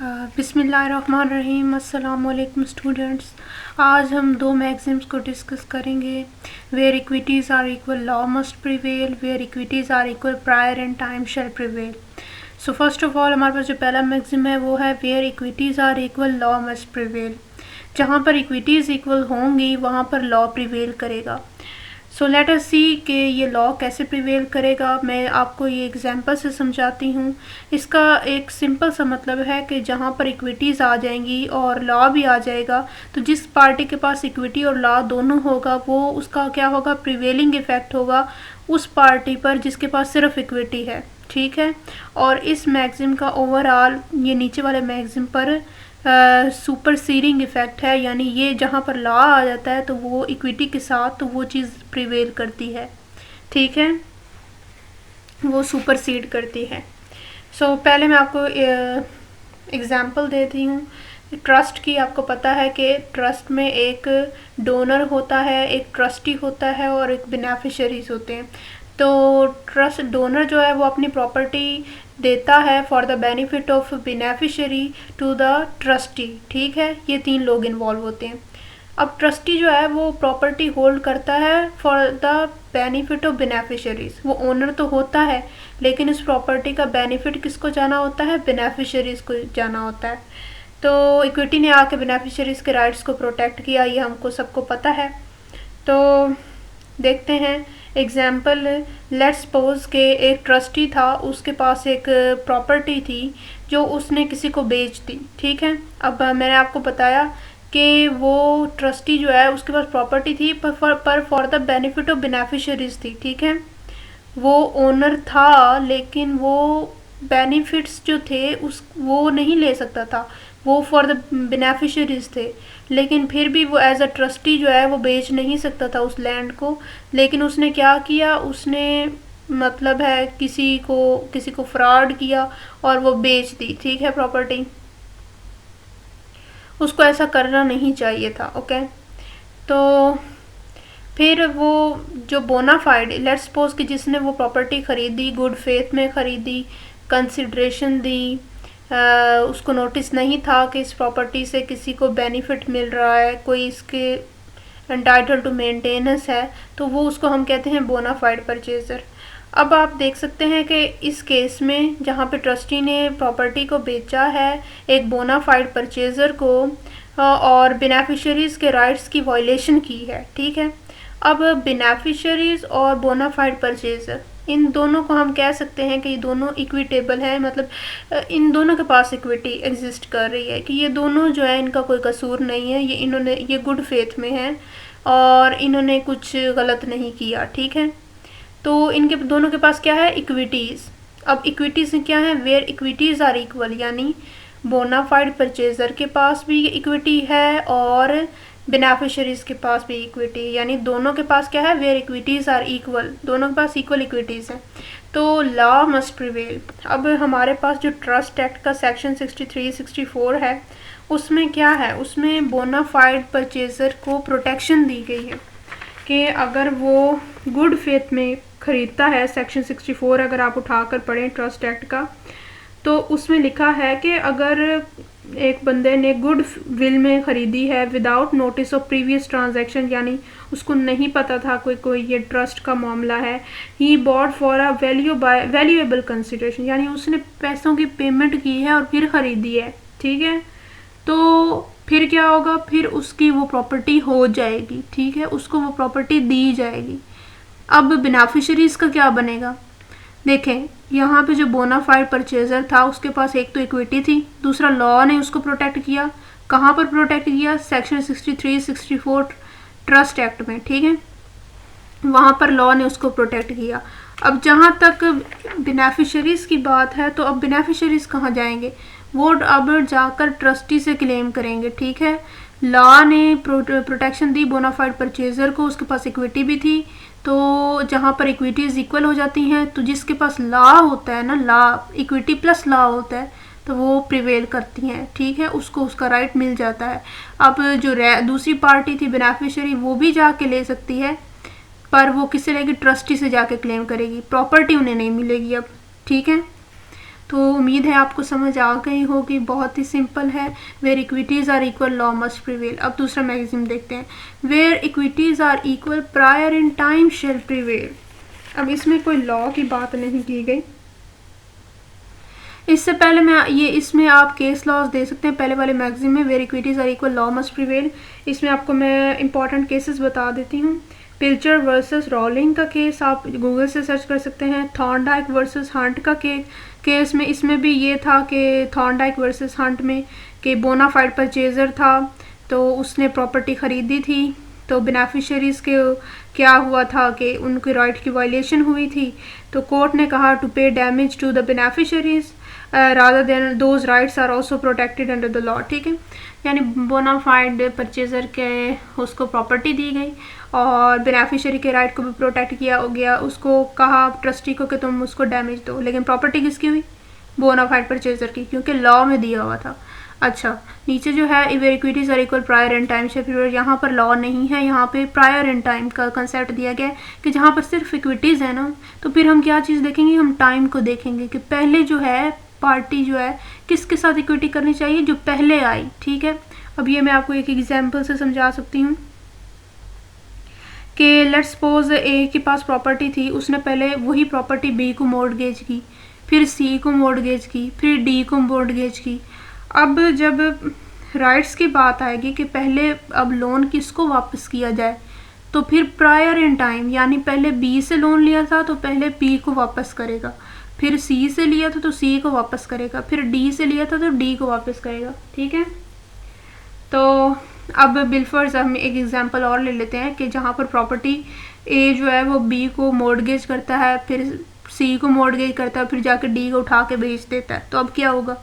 बिस्मिल्लाहिर्रहमानिर्रहीम। अस्सलाम वालेकुम स्टूडेंट्स। आज हम दो मैगज़ीम्स को डिस्कस करेंगे। Where equities are equal law must prevail, where equities are equal prior and time shall prevail. So first of all हमारे पास जो पहला मैगज़ीम है वो है where equities are equal law must prevail. जहाँ पर इक्विटीज़ इक्वल होंगी वहाँ पर लॉ प्रिवेल करेगा। सो लेट अस सी कि ये लॉ कैसे प्रिवेल करेगा। मैं आपको ये एग्जांपल से समझाती हूँ। इसका एक सिंपल सा मतलब है कि जहाँ पर इक्विटीज़ आ जाएंगी और लॉ भी आ जाएगा तो जिस पार्टी के पास इक्विटी और लॉ दोनों होगा वो उसका क्या होगा, प्रिवेलिंग इफ़ेक्ट होगा उस पार्टी पर जिसके पास सिर्फ इक्विटी है। ठीक है। और इस मैगज़ीम का ओवरऑल ये नीचे वाले मैगज़ीम पर सुपर सीडिंग इफ़ेक्ट है, यानी ये जहाँ पर लॉ आ जाता है तो वो इक्विटी के साथ तो वो चीज़ प्रिवेल करती है। ठीक है, वो सुपर सीड करती है। सो पहले मैं आपको एग्ज़ाम्पल देती हूँ। ट्रस्ट की आपको पता है कि ट्रस्ट में एक डोनर होता है, एक ट्रस्टी होता है और एक बेनिफिशरीज होते हैं। तो ट्रस्ट डोनर जो है वो अपनी प्रॉपर्टी देता है for the benefit of beneficiary to the trustee. ठीक है, ये तीन लोग इन्वॉल्व होते हैं। अब ट्रस्टी जो है वो प्रॉपर्टी होल्ड करता है for the benefit of beneficiaries. वो ओनर तो होता है लेकिन इस प्रॉपर्टी का बेनिफिट किसको जाना होता है, बेनिफिशरीज को जाना होता है। तो इक्विटी ने आके बेनिफिशरीज के राइट्स को प्रोटेक्ट किया, ये हमको सबको पता है। तो देखते हैं एग्जाम्पल। लेट्स सपोज के एक ट्रस्टी था, उसके पास एक प्रॉपर्टी थी जो उसने किसी को बेच दी। ठीक है, अब मैंने आपको बताया कि वो ट्रस्टी जो है उसके पास प्रॉपर्टी थी पर for the benefit of beneficiaries थी। ठीक है, वो ओनर था लेकिन वो बेनिफिट्स जो थे उस वो नहीं ले सकता था, वो फॉर द बेनिफिशरीज थे। लेकिन फिर भी वो एज अ ट्रस्टी जो है वो बेच नहीं सकता था उस लैंड को। लेकिन उसने क्या किया, उसने मतलब है किसी को फ्रॉड किया और वो बेच दी। ठीक है, प्रॉपर्टी उसको ऐसा करना नहीं चाहिए था। ओके, तो फिर वो जो बोनाफाइड, लेट्स सपोज कि जिसने वो प्रॉपर्टी ख़रीदी, गुड फेथ में ख़रीदी, कंसिड्रेशन दी, उसको नोटिस नहीं था कि इस प्रॉपर्टी से किसी को बेनिफिट मिल रहा है, कोई इसके एंटाइटल टू मेंटेनेंस है, तो वो उसको हम कहते हैं बोनाफाइड परचेज़र। अब आप देख सकते हैं कि इस केस में जहाँ पे ट्रस्टी ने प्रॉपर्टी को बेचा है एक बोनाफाइड परचेज़र को और बेनिफिशरीज़ के राइट्स की वायलेशन की है। ठीक है, अब बेनिफिशरीज़ और बोनाफाइड परचेज़र इन दोनों को हम कह सकते हैं कि ये दोनों इक्विटेबल हैं, मतलब इन दोनों के पास इक्विटी एग्जिस्ट कर रही है कि ये दोनों जो है इनका कोई कसूर नहीं है, ये गुड फेथ में हैं और इन्होंने कुछ गलत नहीं किया। ठीक है, तो इनके दोनों के पास क्या है, इक्विटीज़। अब इक्विटीज़ क्या है, वेयर इक्विटीज़ आर इक्वल, यानी बोनाफाइड परचेज़र के पास भी इक्विटी है और बेनिफिशरीज़ के पास भी इक्विटी, यानी दोनों के पास क्या है, वेयर इक्विटीज़ आर इक्वल, दोनों के पास इक्वल इक्विटीज़ हैं। तो लॉ मस्ट प्रिवेल। अब हमारे पास जो ट्रस्ट एक्ट का सेक्शन 63-64 है उसमें क्या है, उसमें बोनाफाइड परचेज़र को प्रोटेक्शन दी गई है कि अगर वो गुड फेथ में ख़रीदता है, सेक्शन 64 अगर आप उठाकर पढ़ें ट्रस्ट एक्ट का, तो उसमें लिखा है कि अगर एक बंदे ने गुड विल में ख़रीदी है without notice of previous transaction, यानी उसको नहीं पता था कोई ये ट्रस्ट का मामला है, he bought for a valuable consideration, यानी उसने पैसों की पेमेंट की है और फिर ख़रीदी है। ठीक है, तो फिर क्या होगा, फिर उसकी वो प्रॉपर्टी हो जाएगी। ठीक है, उसको वो प्रॉपर्टी दी जाएगी। अब बेनिफिशरीज़ का क्या बनेगा, देखें यहाँ पे जो बोनाफाइड परचेज़र था उसके पास एक तो इक्विटी थी, दूसरा लॉ ने उसको प्रोटेक्ट किया। कहाँ पर प्रोटेक्ट किया, सेक्शन 63-64 ट्रस्ट एक्ट में। ठीक है, वहाँ पर लॉ ने उसको प्रोटेक्ट किया। अब जहाँ तक बेनिफिशरीज़ की बात है तो अब बेनिफिशरीज़ कहाँ जाएंगे, वो अब जाकर ट्रस्टी से क्लेम करेंगे। ठीक है, लॉ ने प्रोटेक्शन दी बोनाफाइड परचेज़र को, उसके पास इक्विटी भी थी, तो जहाँ पर इक्विटीज़ इक्वल हो जाती हैं तो जिसके पास लॉ होता है ना, लॉ इक्विटी प्लस लॉ होता है तो वो प्रिवेल करती हैं। ठीक है, उसको उसका राइट मिल जाता है। अब जो दूसरी पार्टी थी बेनिफिशरी, वो भी जाके ले सकती है पर वो किससे लेगी, ट्रस्टी से जाके क्लेम करेगी, प्रॉपर्टी उन्हें नहीं मिलेगी अब। ठीक है, तो उम्मीद है आपको समझ आ गई होगी, बहुत ही सिंपल है। Where equities are equal law must prevail. अब दूसरा मैगजीम देखते हैं, where equities are equal prior in time shall prevail. अब इसमें कोई लॉ की बात नहीं की गई। इससे पहले मैं ये इसमें आप केस लॉज दे सकते हैं। पहले वाले मैगजीन में where equities are equal law must prevail, इसमें आपको मैं इंपॉर्टेंट केसेस बता देती हूँ। पिल्चर वर्सेस रॉलिंग का केस आप गूगल से सर्च कर सकते हैं। थॉर्नडाइक वर्सेस हंट का केस में इसमें भी ये था कि थॉर्नडाइक वर्सेस हंट में कि बोनाफाइड परचेजर था, तो उसने प्रॉपर्टी ख़रीदी थी, तो बेनिफिशरीज़ के क्या हुआ था कि उनके राइट की वायलेशन हुई थी, तो कोर्ट ने कहा to pay damage to the beneficiaries rather than those rights are also protected under the law. ठीक है, यानी बोनाफाइड परचेजर के उसको प्रॉपर्टी दी गई और बेनिफिशरी के राइट को भी प्रोटेक्ट किया गया। उसको कहा ट्रस्टी को कि तुम उसको डैमेज दो, लेकिन प्रॉपर्टी किसकी हुई? बोनाफाइड परचेजर की, क्योंकि लॉ में दिया हुआ था। अच्छा, नीचे जो है where equities are equal prior in time shall prevail, यहाँ पर लॉ नहीं है, यहाँ पे प्रायर इन टाइम का कंसेप्ट दिया गया है कि जहाँ पर सिर्फ इक्विटीज़ है ना, तो फिर हम क्या चीज़ देखेंगे? हम टाइम को देखेंगे कि पहले जो है पार्टी जो है किसके साथ इक्विटी करनी चाहिए, जो पहले आई। ठीक है, अब ये मैं आपको एक एग्जाम्पल से समझा सकती हूँ कि लेट्स सपोज ए के पास प्रॉपर्टी थी, उसने पहले वही प्रॉपर्टी बी को मॉर्टगेज की, फिर सी को मॉर्टगेज की, फिर डी को मॉर्टगेज की। अब जब राइट्स की बात आएगी कि पहले अब लोन किसको वापस किया जाए, तो फिर प्रायर इन टाइम, यानी पहले बी से लोन लिया था तो पहले बी को वापस करेगा, फिर सी से लिया था तो सी को वापस करेगा, फिर डी से लिया था तो डी को वापस करेगा। ठीक है, तो अब बिलफर्ज हम एक एग्जांपल और ले लेते हैं कि जहाँ पर प्रॉपर्टी ए जो है वो बी को मॉर्टगेज करता है, फिर सी को मॉर्टगेज करता है, फिर जाकर डी को उठा के बेच देता है। तो अब क्या होगा?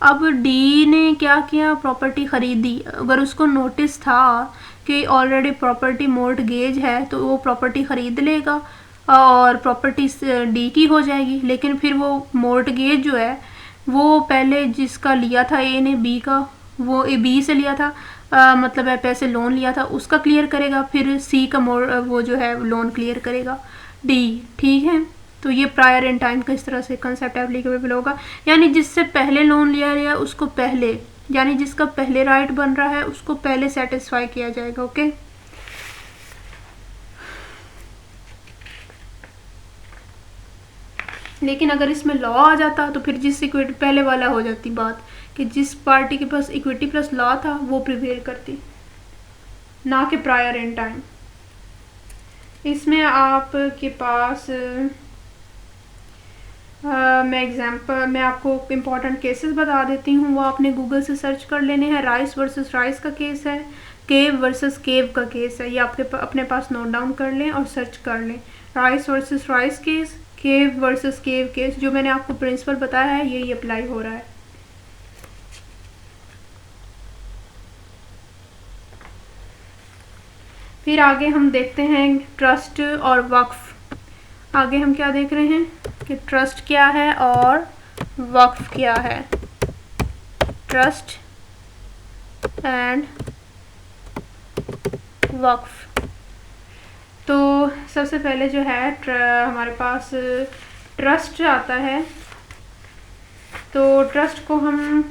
अब डी ने क्या किया? प्रॉपर्टी ख़रीदी। अगर उसको नोटिस था कि ऑलरेडी प्रॉपर्टी मॉर्टगेज है तो वो प्रॉपर्टी ख़रीद लेगा और प्रॉपर्टी डी की हो जाएगी। लेकिन फिर वो मॉर्टगेज जो है वो पहले जिसका लिया था ए ने, बी का, वो ए बी से लिया था, मतलब है पैसे लोन लिया था, उसका क्लियर करेगा, फिर सी का वो जो है लोन क्लियर करेगा डी। ठीक है, तो ये प्रायर इन टाइम का इस तरह से कंसेप्ट एप्लीकेबल होगा, यानी जिससे पहले लोन लिया गया उसको पहले, यानी जिसका पहले राइट बन रहा है उसको पहले सेटिस्फाई किया जाएगा। ओके, लेकिन अगर इसमें लॉ आ जाता तो फिर जिस इक्विटी पहले वाला हो जाती बात कि जिस पार्टी के पास इक्विटी प्लस लॉ था वो प्रिवेल करती, ना कि प्रायर इन टाइम। इसमें आपके पास मैं आपको इम्पॉर्टेंट केसेस बता देती हूँ, वो आपने गूगल से सर्च कर लेने हैं। राइस वर्सेस राइस का केस है, केव वर्सेस केव का केस है, ये आपके अपने पास नोट डाउन कर लें और सर्च कर लें। राइस वर्सेस राइस केस, केव वर्सेस केव केस, जो मैंने आपको प्रिंसिपल बताया है यही अप्लाई हो रहा है। फिर आगे हम देखते हैं ट्रस्ट और वक्फ। आगे हम क्या देख रहे हैं कि ट्रस्ट क्या है और वक्फ क्या है। ट्रस्ट एंड वक्फ। तो सबसे पहले जो है हमारे पास ट्रस्ट आता है, तो ट्रस्ट को हम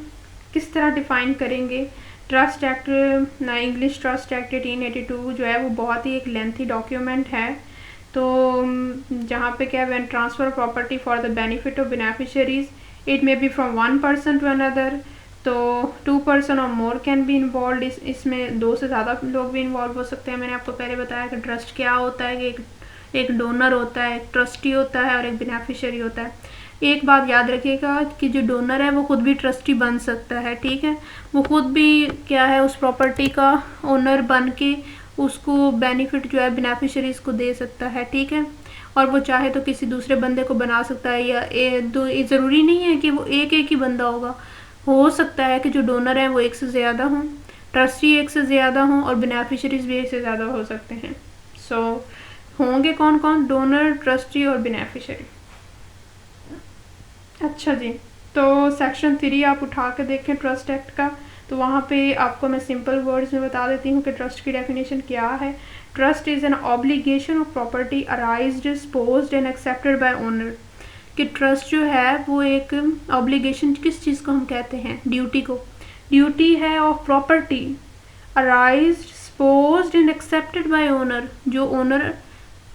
किस तरह डिफ़ाइन करेंगे? Trust act, English trust act 1882 जो है वो बहुत ही एक लेंथी डॉक्यूमेंट है। तो जहाँ पे क्या है, when transfer property for the benefit of beneficiaries it may be from one person to another, तो 2 पर्सन और मोर कैन बी इन्वॉल्व। इसमें 2 से ज़्यादा लोग भी इन्वॉल्व हो सकते हैं। मैंने आपको पहले बताया कि ट्रस्ट क्या होता है कि एक डोनर होता है, एक ट्रस्टी होता है और एक बेनिफिशरी होता है। एक बात याद रखिएगा कि जो डोनर है वो खुद भी ट्रस्टी बन सकता है। ठीक है, वो खुद भी क्या है उस प्रॉपर्टी का ओनर बन के उसको बेनिफिट जो है बेनिफिशरीज को दे सकता है। ठीक है, और वो चाहे तो किसी दूसरे बंदे को बना सकता है, या ज़रूरी नहीं है कि वो एक ही बंदा होगा। हो सकता है कि जो डोनर है वो एक से ज़्यादा हों, ट्रस्टी एक से ज़्यादा हों और बेनिफिशरीज भी एक से ज़्यादा हो सकते हैं। सो होंगे कौन कौन? डोनर, ट्रस्टी और बेनिफिशरी। अच्छा जी, तो सेक्शन 3 आप उठा के देखें ट्रस्ट एक्ट का, तो वहाँ पे आपको मैं सिंपल वर्ड्स में बता देती हूँ कि ट्रस्ट की डेफिनेशन क्या है। Trust is an obligation of property arised, supposed and accepted by owner. कि ट्रस्ट जो है वो एक ऑब्लिगेशन, किस चीज़ को हम कहते हैं, ड्यूटी को, ड्यूटी है of property arise supposed and accepted by owner, जो ओनर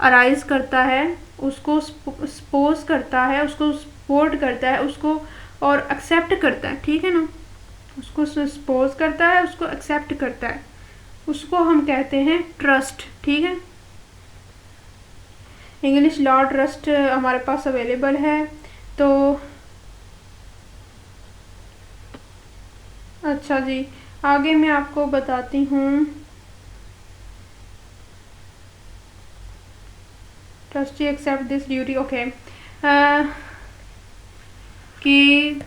अराइज करता है, उसको सपोज करता है, उसको सपोर्ट करता है, उसको और एक्सेप्ट करता है, ठीक है ना, उसको सपोज करता है, उसको एक्सेप्ट करता है, उसको हम कहते हैं ट्रस्ट, ठीक है। इंग्लिश लॉ ट्रस्ट हमारे पास अवेलेबल है। तो अच्छा जी, आगे मैं आपको बताती हूँ। Trustee accept this duty, okay, कि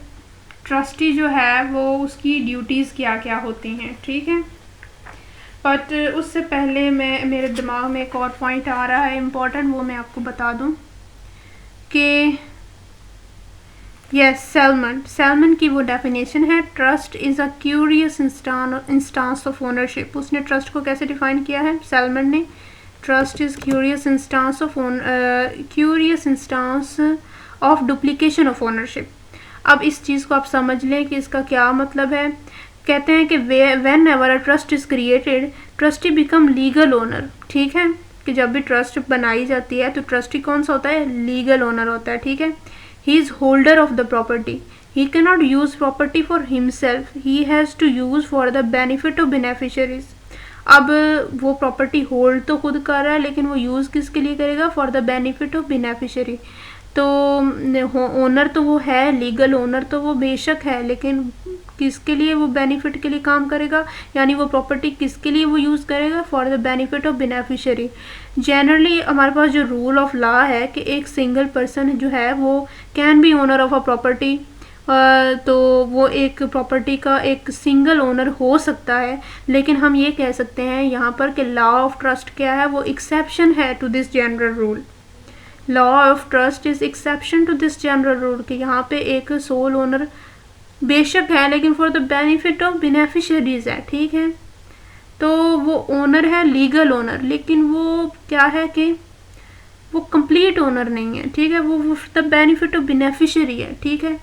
ट्रस्टी जो है वो उसकी ड्यूटीज़ क्या क्या होती हैं, ठीक है। बट उससे पहले मैं, मेरे दिमाग में एक और पॉइंट आ रहा है इम्पोर्टेंट, वो मैं आपको बता दूं कि यस, सेलमन की वो डेफिनेशन है, trust is a curious instance of ownership. उसने ट्रस्ट को कैसे डिफाइन किया है सेलमन ने, trust is curious instance of duplication of ownership. अब इस चीज़ को आप समझ लें कि इसका क्या मतलब है। कहते हैं कि when ever a trust is created, trustee become legal owner, ठीक है, कि जब भी ट्रस्ट बनाई जाती है तो ट्रस्टी कौन सा होता है, लीगल ओनर होता है, ठीक है। He is holder of the property, he can not use property for himself, he has to use for the benefit of beneficiaries. अब वो प्रॉपर्टी होल्ड तो खुद कर रहा है, लेकिन वो यूज़ किसके लिए करेगा, for the benefit of beneficiary. तो ओनर तो वो है, लीगल ओनर तो वो बेशक है, लेकिन किसके लिए वो बेनिफिट के लिए काम करेगा, यानी वो प्रॉपर्टी किसके लिए वो यूज़ करेगा, for the benefit of beneficiary. Generally हमारे पास जो रूल ऑफ लॉ है कि एक सिंगल पर्सन जो है वो can be owner of a property, तो वो एक प्रॉपर्टी का एक सिंगल ओनर हो सकता है, लेकिन हम ये कह सकते हैं यहाँ पर कि लॉ ऑफ ट्रस्ट क्या है, वो एक्सेप्शन है to this general rule. Law of trust is exception to this general rule, कि यहाँ पे एक सोल ओनर बेशक है, लेकिन for the benefit of beneficiaries है, ठीक है। तो वो ओनर है, लीगल ओनर, लेकिन वो क्या है कि वो कंप्लीट ओनर नहीं है, ठीक है, वो द बेनिफिट ऑफ बेनिफिशरी है, ठीक है।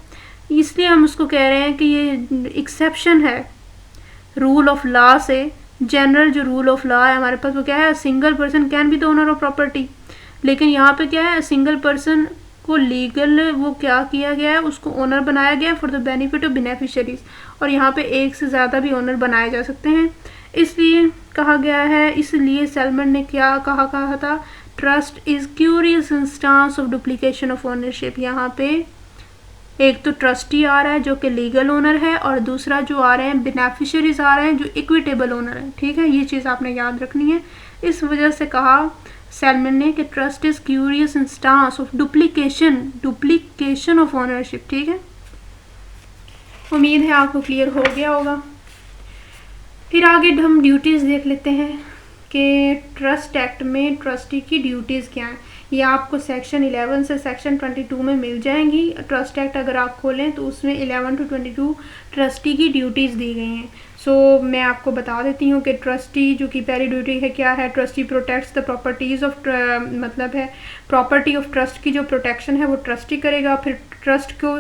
इसलिए हम उसको कह रहे हैं कि ये एक्सेप्शन है रूल ऑफ लॉ से। जनरल जो रूल ऑफ लॉ है हमारे पास वो क्या है, single person can be the owner of property, लेकिन यहाँ पे क्या है, सिंगल पर्सन को लीगल वो क्या किया गया है, उसको ओनर बनाया गया for the benefit of beneficiaries, और यहाँ पे एक से ज़्यादा भी ओनर बनाए जा सकते हैं, इसलिए कहा गया है। इसलिए सेलमन ने क्या कहा था, trust is curious instance of duplication of ownership. यहाँ पे एक तो ट्रस्टी आ रहा है जो कि लीगल ओनर है, और दूसरा जो आ रहे हैं बेनिफिशरीज आ रहे हैं जो इक्विटेबल ओनर है, ठीक है, ये चीज़ आपने याद रखनी है। इस वजह से कहा सेलमन ने कि trust is curious instance of duplication of ownership, ठीक है। उम्मीद है आपको क्लियर हो गया होगा। फिर आगे हम ड्यूटीज़ देख लेते हैं कि ट्रस्ट एक्ट में ट्रस्टी की ड्यूटीज़ क्या हैं। ये आपको सेक्शन 11 से सेक्शन 22 में मिल जाएंगी। ट्रस्ट एक्ट अगर आप खोलें तो उसमें 11 to 22 ट्रस्टी की ड्यूटीज़ दी गई हैं। सो मैं आपको बता देती हूँ कि ट्रस्टी जो कि पहली ड्यूटी है क्या है, trustee protects the properties of, मतलब है प्रॉपर्टी ऑफ ट्रस्ट की जो प्रोटेक्शन है वो ट्रस्टी करेगा। फिर ट्रस्ट को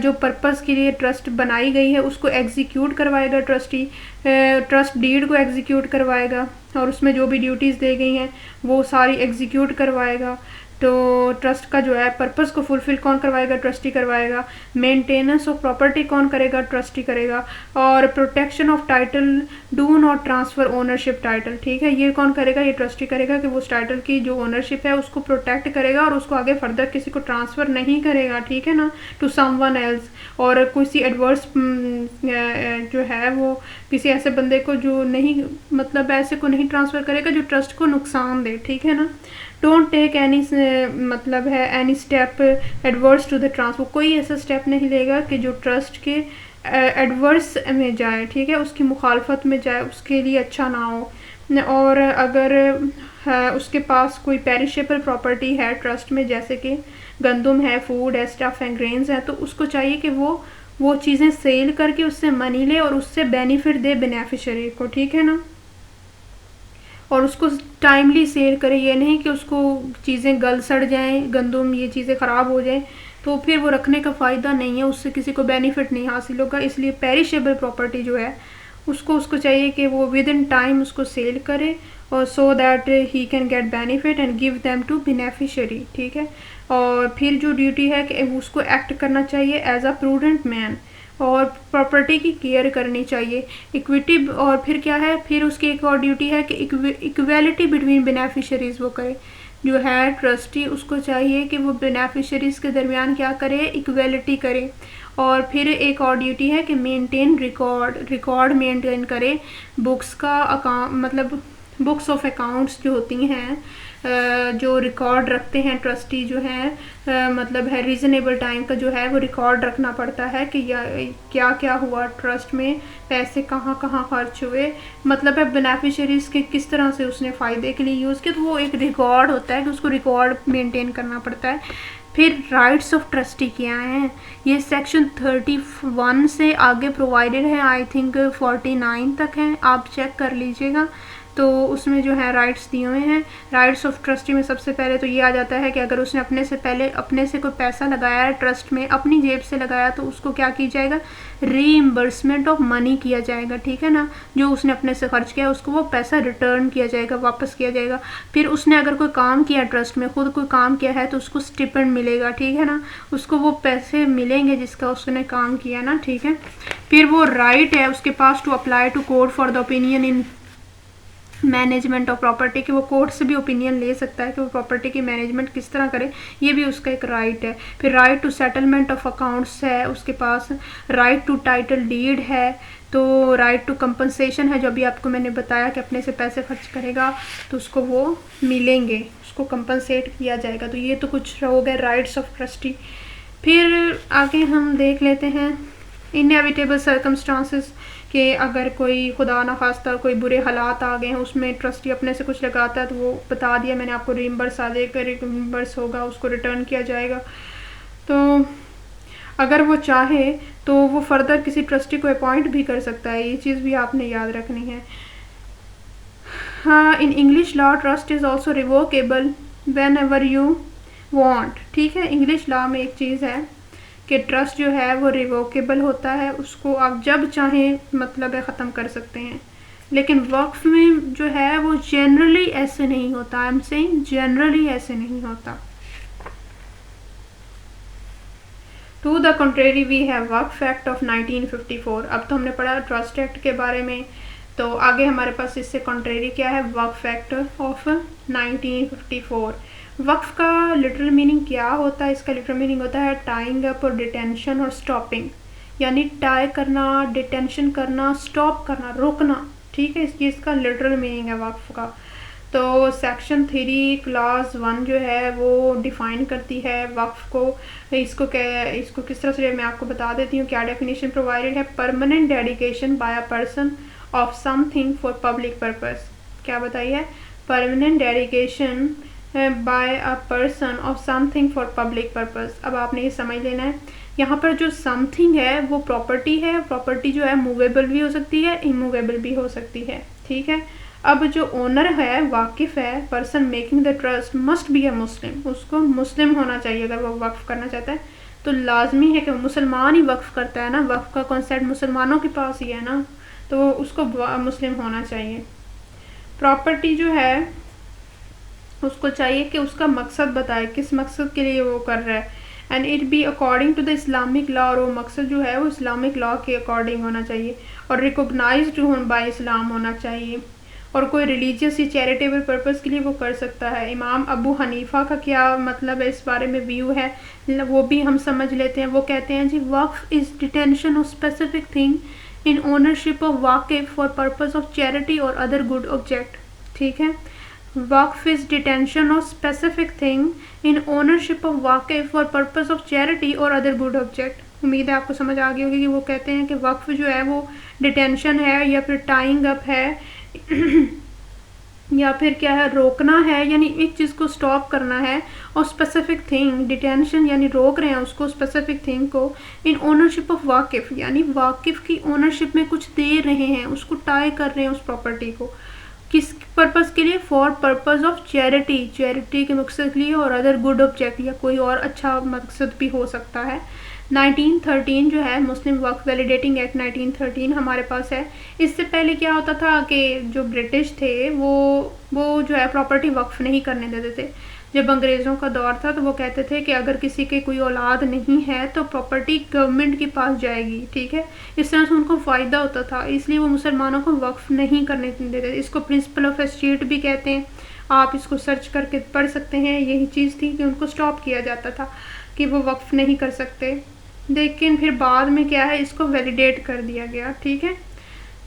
जो पर्पस के लिए ट्रस्ट बनाई गई है उसको एग्जीक्यूट करवाएगा ट्रस्टी, ट्रस्ट डीड को एग्जीक्यूट करवाएगा, और उसमें जो भी ड्यूटीज़ दी गई हैं वो सारी एग्जीक्यूट करवाएगा। तो ट्रस्ट का जो है पर्पस को फुलफिल कौन करवाएगा, ट्रस्टी करवाएगा। मेंटेनेंस ऑफ प्रॉपर्टी कौन करेगा, ट्रस्टी करेगा। और protection of title, do not transfer ownership title, ठीक है, ये कौन करेगा, ये ट्रस्टी करेगा कि वो उस टाइटल की जो ओनरशिप है उसको प्रोटेक्ट करेगा और उसको आगे फर्दर किसी को ट्रांसफ़र नहीं करेगा, ठीक है ना, टू समवन एल्स। और किसी एडवर्स जो है वो किसी ऐसे बंदे को जो नहीं, मतलब ऐसे को नहीं ट्रांसफ़र करेगा जो ट्रस्ट को नुकसान दे, ठीक है ना। डोंट टेक एनी, मतलब है any step adverse to the transfer, कोई ऐसा स्टेप नहीं लेगा कि जो ट्रस्ट के एडवर्स में जाए, ठीक है, उसकी मुखालफत में जाए, उसके लिए अच्छा ना हो। और अगर उसके पास कोई पेरिशेबल प्रॉपर्टी है ट्रस्ट में, जैसे कि गंदम है, फूड है, स्टफ है, ग्रेन्स है, तो उसको चाहिए कि वो चीज़ें सेल करके उससे मनी ले और उससे बेनिफिट दे बेनिफिशरी को, ठीक है ना। और उसको टाइमली सेल करे, ये नहीं कि उसको चीज़ें गल सड़ जाएं, गंदम ये चीज़ें ख़राब हो जाएं, तो फिर वो रखने का फ़ायदा नहीं है, उससे किसी को बेनिफिट नहीं हासिल होगा। इसलिए पेरिशेबल प्रॉपर्टी जो है उसको चाहिए कि वो विद इन टाइम उसको सेल करे, और so that he can get benefit and give them to beneficiary, ठीक है। और फिर जो ड्यूटी है कि उसको एक्ट करना चाहिए एज अ प्रूडेंट मैन, और प्रॉपर्टी की केयर करनी चाहिए, इक्विटी। और फिर क्या है, फिर उसकी एक और ड्यूटी है कि इक्वेलिटी बिटवीन बेनिफिशरीज वो करे। जो है ट्रस्टी, उसको चाहिए कि वो बेनिफिशरीज के दरमियान क्या करे, इक्वेलिटी करे। और फिर एक और ड्यूटी है कि मेंटेन रिकॉर्ड मेंटेन करे बुक्स का, अकाउंट मतलब बुक्स ऑफ अकाउंट्स जो होती हैं, जो रिकॉर्ड रखते हैं ट्रस्टी जो है, मतलब है रीज़नेबल टाइम का जो है वो रिकॉर्ड रखना पड़ता है कि क्या क्या हुआ ट्रस्ट में, पैसे कहाँ कहाँ खर्च हुए, मतलब है बेनिफिशरीज़ के किस तरह से उसने फ़ायदे के लिए यूज़ किया। तो वो एक रिकॉर्ड होता है कि उसको रिकॉर्ड मेंटेन करना पड़ता है। फिर राइट्स ऑफ ट्रस्टी क्या हैं, ये सेक्शन 31 से आगे प्रोवाइडेड है, आई थिंक 49 तक है, आप चेक कर लीजिएगा। तो उसमें जो है राइट्स दिए हुए हैं। राइट्स ऑफ ट्रस्टी में सबसे पहले तो ये आ जाता है कि अगर उसने अपने से कोई पैसा लगाया है ट्रस्ट में, अपनी जेब से लगाया, तो उसको क्या किया जाएगा, रीइम्बर्समेंट ऑफ मनी किया जाएगा, ठीक है ना। जो उसने अपने से खर्च किया उसको वो पैसा रिटर्न किया जाएगा, वापस किया जाएगा। फिर उसने अगर कोई काम किया ट्रस्ट में, खुद कोई काम किया है, तो उसको स्टिपेंड मिलेगा, ठीक है ना, उसको वो पैसे मिलेंगे जिसका उसने काम किया ना, ठीक है। फिर वो राइट है उसके पास to apply to court for the opinion in management of property, कि वो कोर्ट से भी ओपिनियन ले सकता है कि वो प्रॉपर्टी की मैनेजमेंट किस तरह करे, ये भी उसका एक राइट है। फिर right to settlement of accounts है उसके पास, राइट टू टाइटल डीड है, तो राइट टू कंपनसेशन है, जो अभी आपको मैंने बताया कि अपने से पैसे खर्च करेगा तो उसको वो मिलेंगे, उसको कंपनसेट किया जाएगा। तो ये तो कुछ हो गए राइट्स ऑफ ट्रस्टी। फिर आगे हम देख लेते हैं इनएविटेबल सर्कमस्टांसेस, कि अगर कोई खुदा ना खास्ता कोई बुरे हालात आ गए हैं, उसमें ट्रस्टी अपने से कुछ लगाता है, तो वो बता दिया मैंने आपको, रीइम्बर्स आ जाएगा, रीइम्बर्स होगा, उसको रिटर्न किया जाएगा। तो अगर वो चाहे तो वो फर्दर किसी ट्रस्टी को अपॉइंट भी कर सकता है, ये चीज़ भी आपने याद रखनी है। हाँ, in English law trust is also revocable when ever you want, ठीक है। इंग्लिश लॉ में एक चीज़ है कि ट्रस्ट जो है वो रिवोकेबल होता है, उसको आप जब चाहें मतलब है ख़त्म कर सकते हैं। लेकिन वक्फ में जो है वो जनरली ऐसे नहीं होता, आई एम सेइंग जनरली ऐसे नहीं होता। To the contrary we have Waqf Act of 1954। अब तो हमने पढ़ा ट्रस्ट एक्ट के बारे में, तो आगे हमारे पास इससे कंट्रेरी क्या है, वक्फ एक्ट ऑफ 1954। वक्फ का लिटरल मीनिंग क्या होता है, इसका लिटरल मीनिंग होता है टाइंग अप और डिटेंशन और स्टॉपिंग, यानी टाई करना, डिटेंशन करना, स्टॉप करना, रोकना, ठीक है। इसका लिटरल मीनिंग है वक्फ का। तो सेक्शन 3 क्लास 1 जो है वो डिफ़ाइन करती है वक्फ को। इसको किस तरह से मैं आपको बता देती हूँ क्या डेफिनेशन प्रोवाइडेड है। Permanent dedication by a person of something for public purpose. क्या बताइए, permanent dedication by a person of something for public purpose. अब आपने ये समझ लेना है, यहाँ पर जो समथिंग है वो प्रॉपर्टी है। प्रॉपर्टी जो है मूवेबल भी हो सकती है, इमूवेबल भी हो सकती है, ठीक है। अब जो ओनर है, वाकिफ़ है, person making the trust must be a Muslim, उसको मुस्लिम होना चाहिए। अगर वो वक्फ करना चाहता है तो लाजमी है कि वो मुसलमान ही वक्फ करता है ना, वक्फ का कॉन्सेप्ट मुसलमानों के पास ही है ना, तो उसको मुस्लिम होना चाहिए। प्रॉपर्टी जो है उसको चाहिए कि उसका मकसद बताए, किस मकसद के लिए वो कर रहा है, and it be according to the Islamic law, और वो मकसद जो है वो इस्लामिक लॉ के अकॉर्डिंग होना चाहिए, और रिकॉग्नाइज्ड बाय इस्लाम होना चाहिए, और कोई रिलीजियस या चैरिटेबल पर्पस के लिए वो कर सकता है। इमाम अबू हनीफा का क्या मतलब है, इस बारे में व्यू है, वो भी हम समझ लेते हैं। वो कहते हैं जी, waqf is detention of specific thing in ownership of wakif for purpose of charity और अदर गुड ऑब्जेक्ट, ठीक है। Waqf is detention of specific thing in ownership of wakif for purpose of charity और अदर गुड ऑब्जेक्ट। उम्मीद है आपको समझ आ गई होगी कि वो कहते हैं कि वक्फ जो है वो डिटेंशन है, या फिर टाइंग अप है, या फिर क्या है, रोकना है, यानी एक चीज़ को स्टॉप करना है, और स्पेसिफिक थिंग, डिटेंशन यानी रोक रहे हैं उसको, स्पेसिफिक थिंग को, इन ओनरशिप ऑफ वाकिफ, यानी वाकिफ की ओनरशिप में कुछ दे रहे हैं, उसको टाई कर रहे हैं उस प्रॉपर्टी को, किस पर्पज़ के लिए? For purpose of charity, charity के मकसद के लिए, और अदर गुड ऑब्जेक्ट, या कोई और अच्छा मकसद भी हो सकता है। 1913 जो है मुस्लिम वक्फ वैलिडेटिंग एक्ट 1913 हमारे पास है। इससे पहले क्या होता था कि जो ब्रिटिश थे वो जो है प्रॉपर्टी वक्फ नहीं करने देते थे। जब अंग्रेज़ों का दौर था तो वो कहते थे कि अगर किसी के कोई औलाद नहीं है तो प्रॉपर्टी गवर्नमेंट के पास जाएगी, ठीक है। इस तरह से उनको फ़ायदा होता था, इसलिए वो मुसलमानों को वक्फ नहीं करने देते। इसको प्रिंसिपल ऑफ एस्टेट भी कहते हैं, आप इसको सर्च करके पढ़ सकते हैं। यही चीज़ थी कि उनको स्टॉप किया जाता था कि वो वक्फ नहीं कर सकते। लेकिन फिर बाद में क्या है, इसको वैलिडेट कर दिया गया, ठीक है,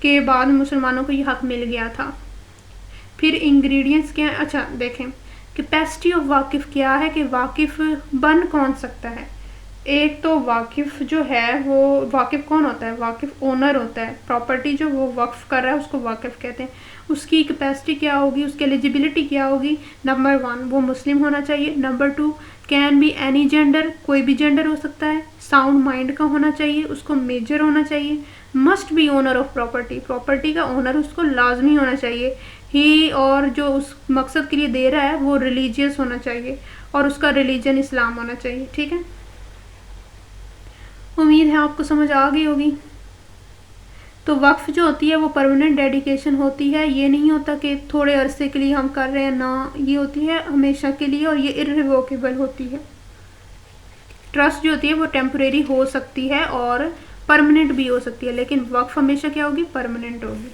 कि बाद में मुसलमानों को ये हक मिल गया था। फिर इंग्रेडिएंट्स क्या है? अच्छा देखें, कैपेसिटी ऑफ वाकिफ़ क्या है, कि वाकिफ़ बन कौन सकता है। एक तो वाकिफ़ जो है वो, वाकिफ़ कौन होता है? वाकिफ़ ओनर होता है, प्रॉपर्टी जो वो वक्फ कर रहा है उसको वाकिफ़ कहते हैं। उसकी कैपेसिटी क्या होगी, उसकी एलिजिबिलिटी क्या होगी? नंबर 1 वो मुस्लिम होना चाहिए। Number 2 can be any gender, कोई भी जेंडर हो सकता है। साउंड माइंड का होना चाहिए, उसको मेजर होना चाहिए। Must be owner of property, property का ओनर उसको लाजमी होना चाहिए। ही, और जो उस मकसद के लिए दे रहा है वो रिलीजियस होना चाहिए, और उसका रिलीजन इस्लाम होना चाहिए, ठीक है। उम्मीद है आपको समझ आ गई होगी। तो वक्फ जो होती है वो परमानेंट डेडिकेशन होती है, ये नहीं होता कि थोड़े अरसे के लिए हम कर रहे हैं, ना, ये होती है हमेशा के लिए, और ये इररिवोकेबल होती है। ट्रस्ट जो होती है वो टेम्परेरी हो सकती है और परमानेंट भी हो सकती है, लेकिन वक्फ हमेशा क्या होगी? परमानेंट होगी।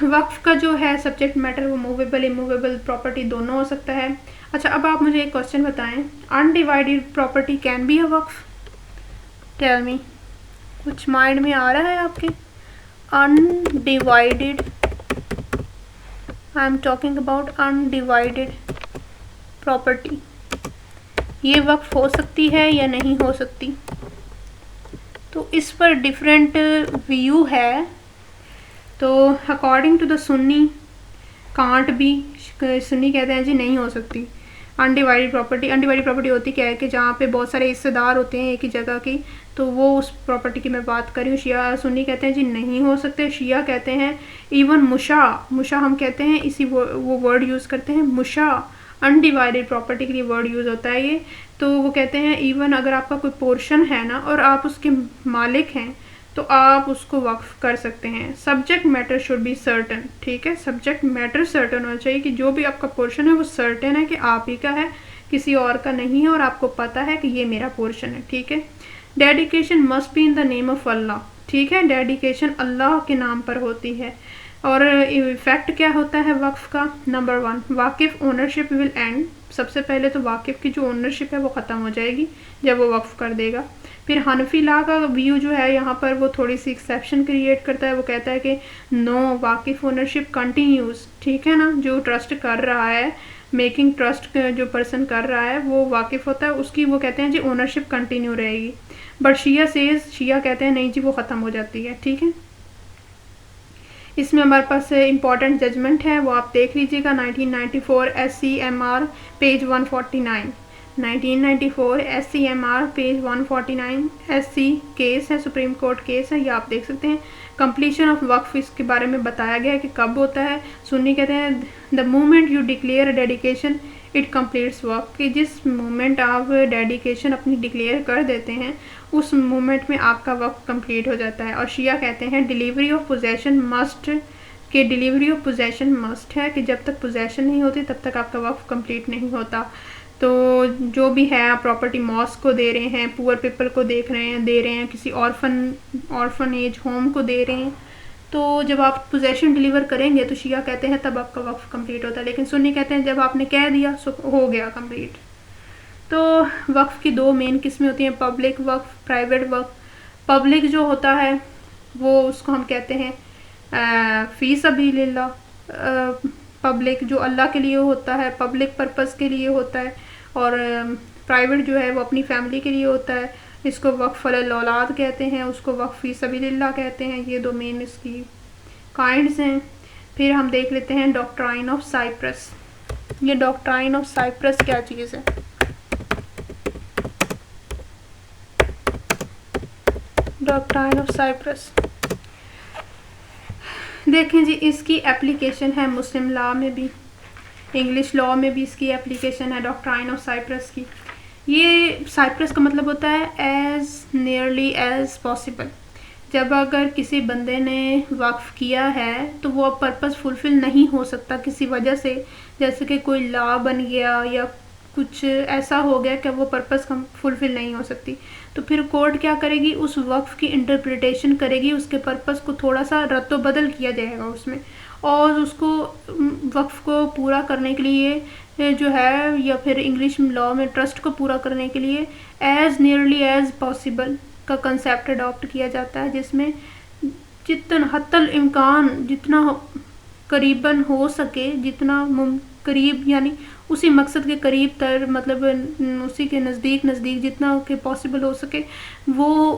वक्फ का जो है सब्जेक्ट मैटर वो मूवेबल इमूवेबल प्रॉपर्टी दोनों हो सकता है। अच्छा, अब आप मुझे एक क्वेश्चन बताएं, undivided property can be a waqf? Tell me, कुछ माइंड में आ रहा है आपके? Undivided, I am talking about undivided property, ये वक्फ हो सकती है या नहीं हो सकती? तो इस पर डिफरेंट व्यू है। तो according to the Sunni can't be, Sunni कहते हैं जी नहीं हो सकती अनडिवाइडेड प्रॉपर्टी। अनडिवाइडेड प्रॉपर्टी होती क्या है कि जहाँ पे बहुत सारे हिस्सेदार होते हैं एक ही जगह की, तो वो उस प्रॉपर्टी की मैं बात कर रही हूँ। शिया सुन्नी कहते हैं जी नहीं हो सकते। शिया कहते हैं इवन मुशा, मुशा हम कहते हैं, इसी वो वर्ड यूज़ करते हैं, मुशा अनडिवाइडेड प्रॉपर्टी के लिए वर्ड यूज़ होता है ये। तो वो कहते हैं इवन अगर आपका कोई पोर्शन है ना और आप उसके मालिक हैं तो आप उसको वक्फ कर सकते हैं। Subject matter should be certain, ठीक है, सब्जेक्ट मैटर सर्टन होना चाहिए कि जो भी आपका पोर्शन है वो सर्टन है कि आप ही का है, किसी और का नहीं है, और आपको पता है कि ये मेरा पोर्शन है, ठीक है। Dedication must be in the name of Allah, ठीक है, डेडिकेशन अल्लाह के नाम पर होती है। और इफेक्ट क्या होता है वक्फ का? नंबर 1 वाकिफ़ ओनरशिप विल एंड, सबसे पहले तो वाकिफ़ की जो ओनरशिप है वो ख़त्म हो जाएगी जब वो वक्फ कर देगा। फिर हनफी लॉ का व्यू जो है यहाँ पर वो थोड़ी सी एक्सेप्शन क्रिएट करता है, वो कहता है कि नो, वाकिफ़ ओनरशिप कंटिन्यूज़, ठीक है ना, जो ट्रस्ट कर रहा है, मेकिंग ट्रस्ट जो पर्सन कर रहा है वो वाकिफ़ होता है, उसकी वो कहते हैं जी ओनरशिप कंटिन्यू रहेगी। बट शिया सेज, शिया कहते हैं नहीं जी वो ख़त्म हो जाती है, ठीक है। इसमें हमारे पास इंपॉर्टेंट जजमेंट है, वो आप देख लीजिएगा, 1994 SCMR page 149, 1994 SCMR page 149 SC case है, सुप्रीम कोर्ट केस है, ये आप देख सकते हैं। कंप्लीशन ऑफ वक्फ इसके बारे में बताया गया है कि कब होता है। सुन्नी कहते हैं the moment you declare dedication it completes work, कि जिस मोमेंट आप डेडिकेशन अपनी डिक्लेयर कर देते हैं उस मोमेंट में आपका वक्त कंप्लीट हो जाता है। और शिया कहते हैं डिलीवरी ऑफ पोजेशन मस्ट, कि डिलीवरी ऑफ पोजेशन मस्ट है, कि जब तक पोजेशन नहीं होती तब तक आपका वक्त कंप्लीट नहीं होता। तो जो भी है आप प्रॉपर्टी मॉस्क को दे रहे हैं, पुअर पीपल को दे रहे हैं, किसी ऑर्फन एज होम को दे रहे हैं, तो जब आप पोजेशन डिलीवर करेंगे तो शिया कहते हैं तब आपका वक्फ कंप्लीट होता है। लेकिन सुन्नी कहते हैं जब आपने कह दिया सो हो गया कंप्लीट। तो वक्फ की दो मेन किस्में होती हैं, पब्लिक वक्फ, प्राइवेट वक्फ। पब्लिक जो होता है वो उसको हम कहते हैं फ़ी सबीलिल्लाह, पब्लिक जो अल्लाह के लिए होता है, पब्लिक पर्पस के लिए होता है। और प्राइवेट जो है वो अपनी फैमिली के लिए होता है, इसको वक्फ अल औलाद कहते हैं, उसको वक्फ फ़ी सबीलिल्लाह कहते हैं। ये दो मेन इसकी काइंड्स हैं। फिर हम देख लेते हैं डॉक्ट्राइन ऑफ साइप्रस। ये डॉक्ट्राइन ऑफ साइप्रस क्या चीज़ है? डॉक्ट्राइन ऑफ साइप्रस, देखें जी, इसकी एप्लीकेशन है मुस्लिम लॉ में भी, इंग्लिश लॉ में भी इसकी एप्लीकेशन है, डॉक्ट्राइन ऑफ साइप्रस की। ये साइप्रस का मतलब होता है एज नियरली एज पॉसिबल। जब अगर किसी बंदे ने वक्फ किया है तो वो अब पर्पस फुलफिल नहीं हो सकता किसी वजह से, जैसे कि कोई लॉ बन गया या कुछ ऐसा हो गया कि वो पर्पस फुलफिल नहीं हो सकती, तो फिर कोर्ट क्या करेगी, उस वक्फ की इंटरप्रिटेशन करेगी, उसके पर्पस को थोड़ा सा रद्द बदल किया जाएगा उसमें, और उसको वक्फ को पूरा करने के लिए जो है, या फिर इंग्लिश लॉ में ट्रस्ट को पूरा करने के लिए एज नियरली एज पॉसिबल का कंसेप्ट अडॉप्ट किया जाता है, जिसमें जितना हत्तल इम्कान, जितना करीबन हो सके, जितना करीब यानी उसी मकसद के करीब तर, मतलब उसी के नज़दीक जितना के पॉसिबल हो सके, वो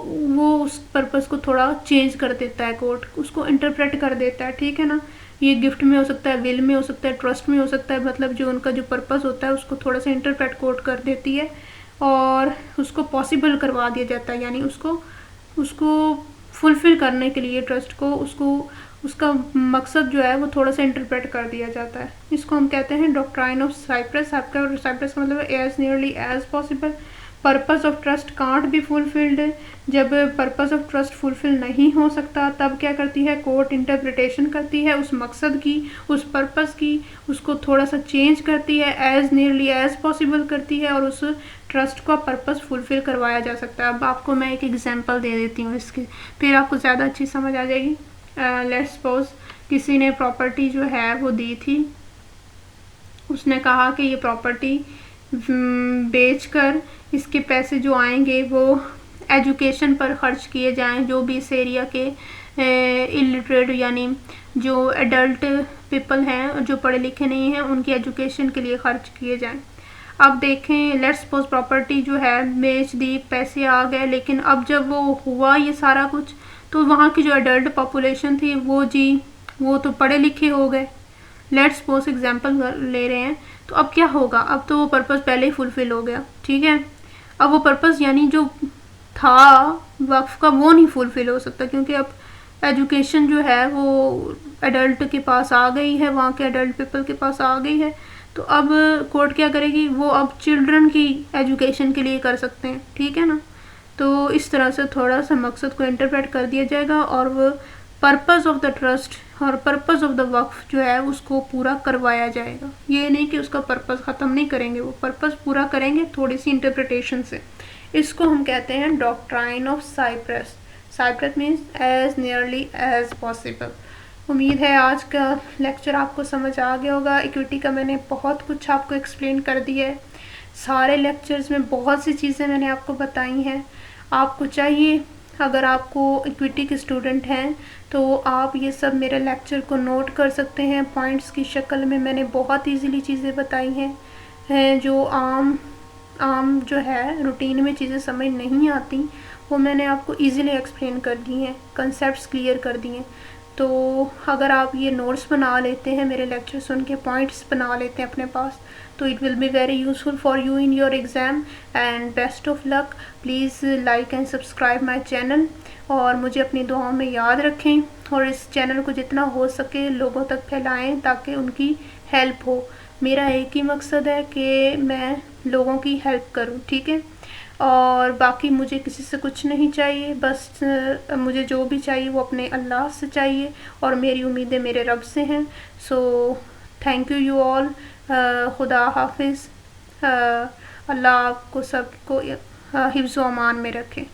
उस पर्पस को थोड़ा चेंज कर देता है कोर्ट, उसको इंटरप्रेट कर देता है, ठीक है ना। ये गिफ्ट में हो सकता है, विल में हो सकता है, ट्रस्ट में हो सकता है, मतलब जो उनका जो पर्पस होता है उसको थोड़ा सा इंटरप्रेट कोर्ट कर देती है और उसको पॉसिबल करवा दिया जाता है, यानी उसको फुलफिल करने के लिए ट्रस्ट को, उसका मकसद जो है वो थोड़ा सा इंटरप्रेट कर दिया जाता है। इसको हम कहते हैं डॉक्ट्राइन ऑफ साइप्रस। साइप्रस का मतलब as nearly as possible. Purpose of trust can't be fulfilled. जब पर्पस ऑफ ट्रस्ट फुलफिल नहीं हो सकता तब क्या करती है कोर्ट, इंटरप्रिटेशन करती है उस मकसद की, उस पर्पस की, उसको थोड़ा सा चेंज करती है, एज नियरली एज पॉसिबल करती है और उस ट्रस्ट का पर्पस फुलफिल करवाया जा सकता है। अब आपको मैं एक एग्जांपल दे देती हूँ इसकी, फिर आपको ज़्यादा अच्छी समझ आ जाएगी। लेट्स सपोज किसी ने प्रॉपर्टी जो है वो दी थी, उसने कहा कि ये प्रॉपर्टी बेचकर इसके पैसे जो आएंगे वो एजुकेशन पर खर्च किए जाएं, जो भी इस एरिया के इलिटरेट यानी जो एडल्ट पीपल हैं जो पढ़े लिखे नहीं हैं उनकी एजुकेशन के लिए खर्च किए जाएं। अब देखें, लेट्स सपोज प्रॉपर्टी जो है बेच दी, पैसे आ गए, लेकिन अब जब वो हुआ ये सारा कुछ, तो वहाँ की जो एडल्ट पॉपुलेशन थी वो तो पढ़े लिखे हो गए। लेट्स सपोज एग्जांपल ले रहे हैं, तो अब क्या होगा, अब तो वो पर्पस पहले ही फुलफिल हो गया, ठीक है। अब वो पर्पस यानी जो था वक्फ का वो नहीं फुलफिल हो सकता, क्योंकि अब एजुकेशन जो है वो एडल्ट के पास आ गई है, वहाँ के एडल्ट पीपल के पास आ गई है, तो अब कोर्ट क्या करेगी, वो अब चिल्ड्रन की एजुकेशन के लिए कर सकते हैं, ठीक है ना। तो इस तरह से थोड़ा सा मकसद को इंटरप्रेट कर दिया जाएगा और वो पर्पस ऑफ द ट्रस्ट और पर्पस ऑफ द वक्फ जो है उसको पूरा करवाया जाएगा। ये नहीं कि उसका पर्पस ख़त्म नहीं करेंगे, वो पर्पस पूरा करेंगे थोड़ी सी इंटरप्रिटेशन से। इसको हम कहते हैं doctrine of cy pres. Cy pres means as nearly as possible. उम्मीद है आज का लेक्चर आपको समझ आ गया होगा। इक्विटी का मैंने बहुत कुछ आपको एक्सप्लेन कर दिया है, सारे लेक्चर्स में बहुत सी चीज़ें मैंने आपको बताई हैं। आपको चाहिए, अगर आपको इक्विटी के स्टूडेंट हैं तो आप ये सब मेरे लेक्चर को नोट कर सकते हैं, पॉइंट्स की शक्ल में मैंने बहुत इजीली चीज़ें बताई हैं जो आम जो है रूटीन में चीज़ें समझ नहीं आती वो मैंने आपको इजीली एक्सप्लेन कर दी हैं, कंसेप्ट्स क्लियर कर दिए। तो अगर आप ये नोट्स बना लेते हैं, मेरे लेक्चर सुन के पॉइंट्स बना लेते हैं अपने पास, तो it will be very useful for you in your exam. And best of luck. Please like and subscribe my channel और मुझे अपनी दुआओं में याद रखें और इस चैनल को जितना हो सके लोगों तक फैलाएं ताकि उनकी हेल्प हो। मेरा एक ही मकसद है कि मैं लोगों की हेल्प करूं, ठीक है। और बाकी मुझे किसी से कुछ नहीं चाहिए, बस मुझे जो भी चाहिए वो अपने अल्लाह से चाहिए और मेरी उम्मीदें मेरे रब से हैं। So thank you all. खुदा हाफिज़। अल्लाह आपको सबको हिफ्ज़ व अमान में रखे।